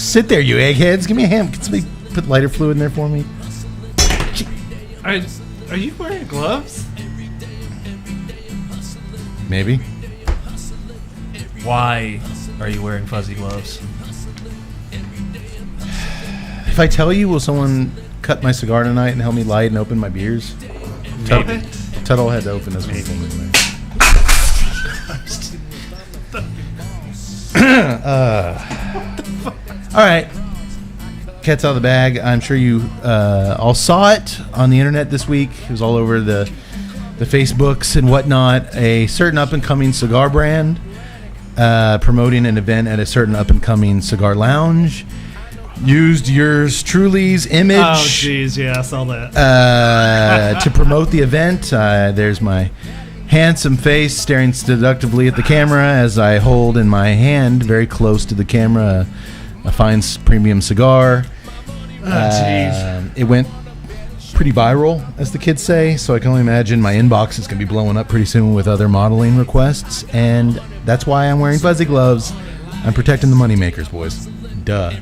Sit there, you eggheads. Give me a hand. Can somebody put lighter fluid in there for me? Are you wearing gloves? Maybe. Why are you wearing fuzzy gloves? If I tell you, will someone cut my cigar tonight and help me light and open my beers? Maybe. Tuttle had to open this one for me. All right. Cat's out of the bag. I'm sure you all saw it on the internet this week. It was all over the Facebooks and whatnot. A certain up-and-coming cigar brand promoting an event at a certain up-and-coming cigar lounge used yours truly's image. Oh, jeez, yeah, I saw that. To promote the event. There's my handsome face staring seductively at the camera as I hold in my hand, very close to the camera, a fine premium cigar. Oh, jeez. It went pretty viral, as the kids say, so I can only imagine my inbox is going to be blowing up pretty soon with other modeling requests, and that's why I'm wearing fuzzy gloves. I'm protecting the moneymakers, boys. Duh.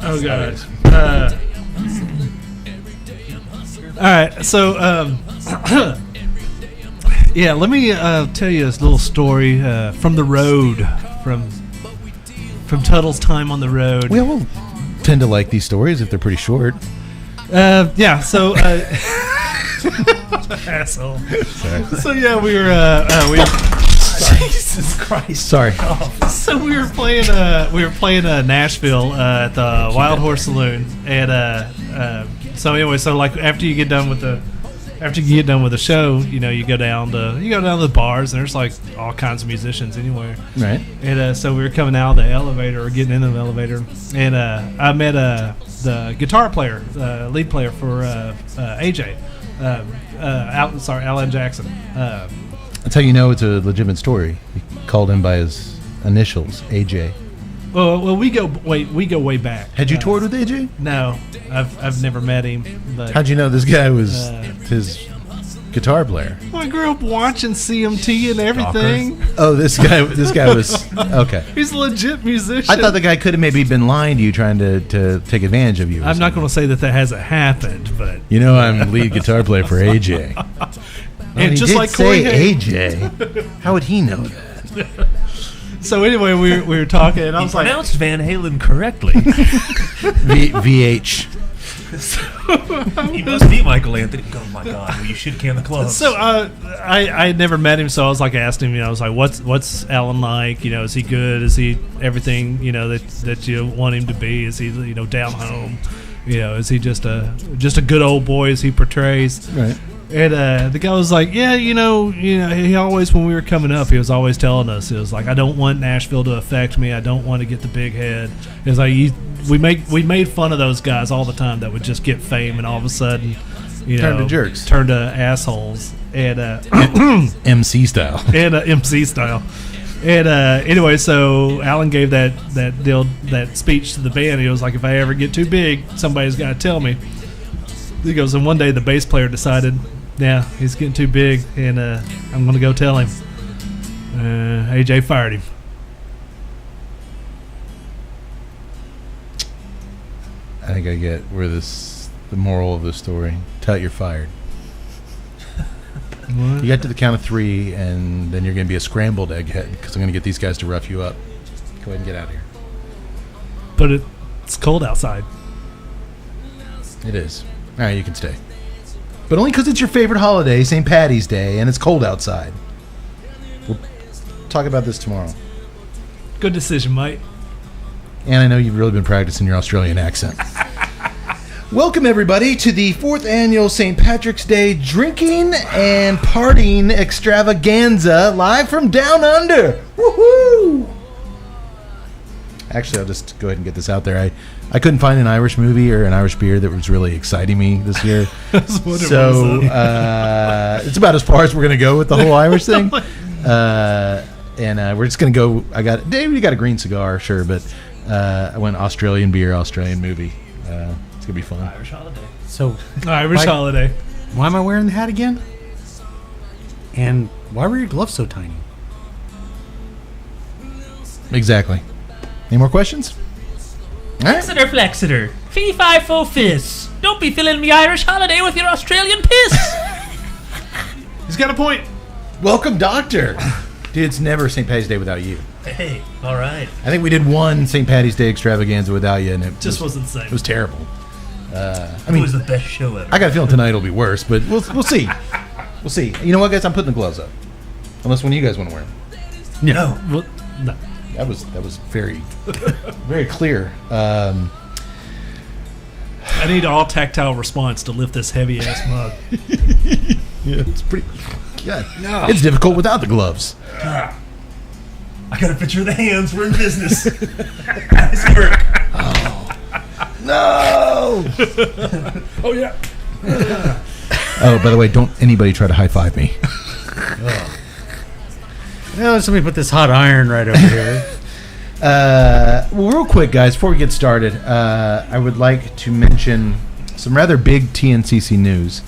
Oh, God. All right, so, yeah, let me tell you this little story from the road, from Tuttle's time on the road. We all tend to like these stories if they're pretty short. Yeah, so asshole. Sorry. So yeah, we were Jesus Christ. Sorry. So we were playing Nashville at the Wild Horse Saloon, and so anyway, so like after you get done with the show, you know, you go down to the bars, and there's like all kinds of musicians anywhere. Right. And so we were coming out of the elevator, or getting into the elevator, and I met the guitar player, lead player for AJ, Alan Jackson. That's how you know it's a legitimate story. You called him by his initials, AJ. Well, we go way back. Had you toured with AJ? No, I've never met him. But How'd you know this guy was his guitar player? Well, I grew up watching CMT and everything. Oh, this guy was okay. He's a legit musician. I thought the guy could have maybe been lying to you, trying to take advantage of you. I'm not going to say that hasn't happened, but you know, I'm lead guitar player for AJ. And he just did like say Corey AJ. How would he know that? So anyway, we were talking, and I was like, pronounced Van Halen correctly. VH. You must be Michael Anthony. Oh my God! Well, you should can the clubs. So I had never met him, so I was like, asked him, you know, I was like, what's Alan like? You know, is he good? Is he everything, you know, that you want him to be? Is he, you know, down home? You know, is he just a good old boy as he portrays? Right. And the guy was like, yeah, you know, he always, when we were coming up, he was always telling us, it was like, I don't want Nashville to affect me. I don't want to get the big head. It was like, we made fun of those guys all the time that would just get fame and all of a sudden, you know, turn to jerks, turn to assholes, and MC style, and MC style. And anyway, so Alan gave that speech to the band. He was like, if I ever get too big, somebody's got to tell me. He goes, and one day the bass player decided, yeah, he's getting too big, and I'm going to go tell him. AJ fired him. I think I get where the moral of the story. Tell it you're fired. What? You get to the count of 3, and then you're going to be a scrambled egghead because I'm going to get these guys to rough you up. Go ahead and get out of here. But it's cold outside. It is. All right, you can stay. But only because it's your favorite holiday, St. Paddy's Day, and it's cold outside. We'll talk about this tomorrow. Good decision, mate. And I know you've really been practicing your Australian accent. Welcome, everybody, to the 4th annual St. Patrick's Day drinking and partying extravaganza live from down under. Woohoo! Actually, I'll just go ahead and get this out there. I couldn't find an Irish movie or an Irish beer that was really exciting me this year. So it's about as far as we're going to go with the whole Irish thing. And we're just going to go. David, you got a green cigar, sure, but I went Australian beer, Australian movie. It's going to be fun. Irish holiday. So Irish holiday. Why am I wearing the hat again? And why were your gloves so tiny? Exactly. Any more questions? All right. Exeter Flexeter. Fee, fi, fo, fizz. Don't be filling me Irish holiday with your Australian piss. He's got a point. Welcome, Doctor. Dude, it's never St. Patty's Day without you. Hey, all right. I think we did one St. Patty's Day extravaganza without you, and it Just wasn't the same. It was terrible. It was the best show ever. I got a feeling tonight will be worse, but we'll see. We'll see. You know what, guys? I'm putting the gloves up. Unless one of you guys want to wear them. No. Well, no. That was very, very clear. I need all tactile response to lift this heavy ass mug. Yeah, it's pretty. Yeah, no. It's difficult without the gloves. I got a picture of the hands. We're in business. Nice work. No. Oh yeah. Oh, by the way, don't anybody try to high five me. No, somebody put this hot iron right over here. Well, real quick, guys, before we get started, I would like to mention some rather big TNCC news.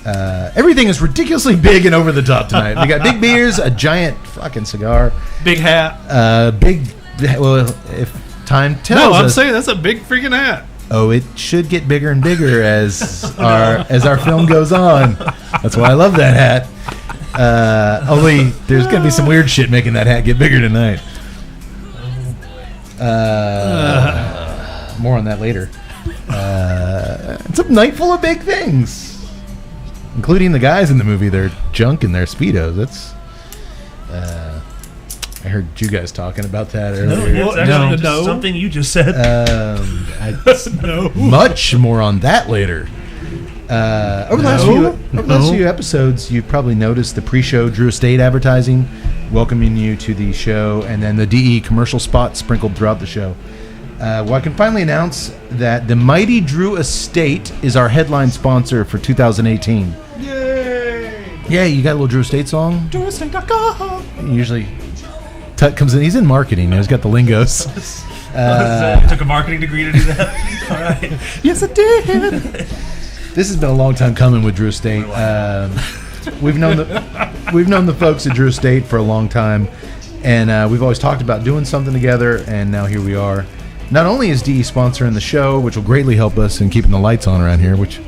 Everything is ridiculously big and over the top tonight. We got big beers, a giant fucking cigar, Big hat. Well, if time tells No, I'm us, saying that's a big freaking hat. oh, it should get bigger and bigger as our film goes on. That's why I love that hat. Only there's gonna be some weird shit making that hat get bigger tonight. More on that later. It's a night full of big things, including the guys in the movie. They're junk in their Speedos. That's. I heard you guys talking about that No, earlier. it's actually just No. something you just said. No. Much more on that later. Over the last few episodes, you've probably noticed the pre-show Drew Estate advertising welcoming you to the show, and then the DE commercial spot sprinkled throughout the show. Well, I can finally announce that the mighty Drew Estate is our headline sponsor for 2018. Yay! Yeah, you got a little Drew Estate song? DrewEstate.com. Usually Tut comes in. He's in marketing. He's got the lingos. You took a marketing degree to do that? All right. Yes, I did. This has been a long time coming with Drew Estate. We've known the folks at Drew Estate for a long time, and we've always talked about doing something together. And now here we are. Not only is DE sponsoring the show, which will greatly help us in keeping the lights on around here, which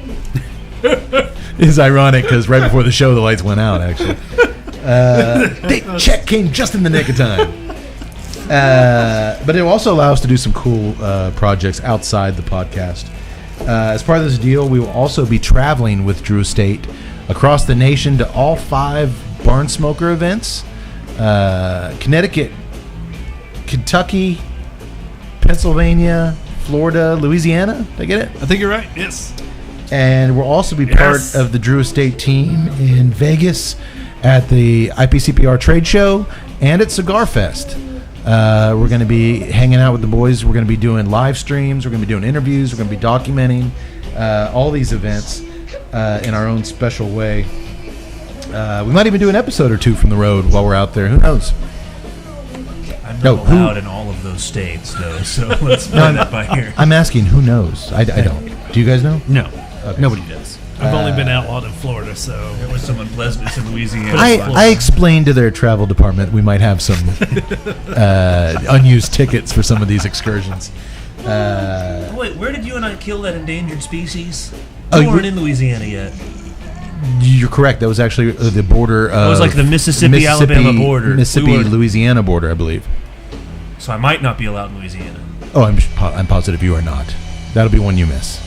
is ironic because right before the show the lights went out. Actually, the check came just in the nick of time. But it will also allow us to do some cool projects outside the podcast. As part of this deal, we will also be traveling with Drew Estate across the nation to all 5 Barn Smoker events. Connecticut, Kentucky, Pennsylvania, Florida, Louisiana. Did I get it? I think you're right. Yes. And we'll also be part of the Drew Estate team in Vegas at the IPCPR trade show and at Cigar Fest. We're going to be hanging out with the boys. We're going to be doing live streams. We're going to be doing interviews. We're going to be documenting all these events in our own special way. We might even do an episode or 2 from the road while we're out there. Who knows? I'm not allowed in all of those states, though, so let's run that by here. I'm asking who knows. I don't. Do you guys know? No. Okay. Nobody does. I've only been outlawed in Florida, so. There was someone Pleasant in Louisiana. I explained to their travel department we might have some unused tickets for some of these excursions. Wait, where did you and I kill that endangered species? Oh, We weren't in Louisiana yet. You're correct. That was actually the border. It was like the Mississippi-Alabama border. Mississippi-Louisiana border, I believe. So I might not be allowed in Louisiana. Oh, I'm positive you are not. That'll be one you miss.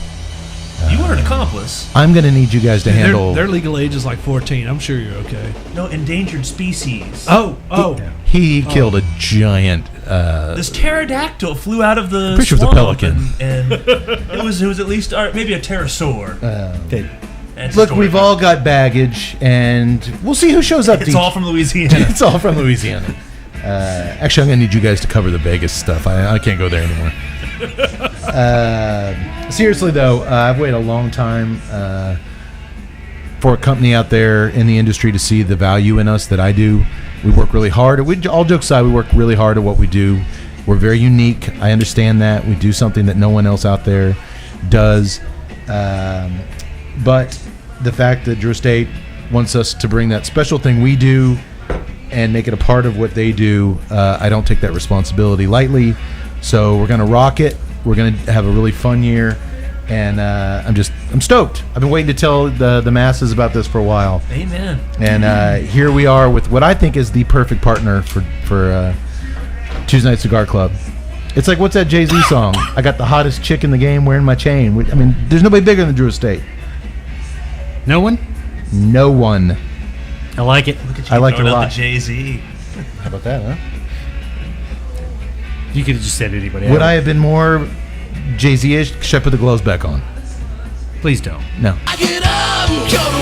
You were an accomplice. I'm going to need you guys to handle. Their legal age is like 14. I'm sure you're okay. No, endangered species. He killed a giant. This pterodactyl flew out of the Pretty sure it was a swamp, pelican. and it was at least maybe a pterosaur. Look, we've all got baggage, and we'll see who shows up. It's all from Louisiana. It's all from Louisiana. Actually, I'm going to need you guys to cover the Vegas stuff. I can't go there anymore. Seriously, though, I've waited a long time for a company out there in the industry to see the value in us that I do. We work really hard. All jokes aside, we work really hard at what we do. We're very unique. I understand that. We do something that no one else out there does. But the fact that Drew Estate wants us to bring that special thing we do and make it a part of what they do, I don't take that responsibility lightly. So we're gonna rock it. We're gonna have a really fun year, and I'm stoked. I've been waiting to tell the masses about this for a while. Amen. And here we are with what I think is the perfect partner for Tuesday Night Cigar Club. It's like, what's that Jay-Z song? I got the hottest chick in the game wearing my chain. I mean, there's nobody bigger than Drew Estate. No one? No one. I like it. Look at you I like it a throwing out lot. the Jay-Z. How about that, huh? You could have just said anybody. Would I have been more Jay-Z-ish? Should I put the gloves back on? Please don't. No. I get up, come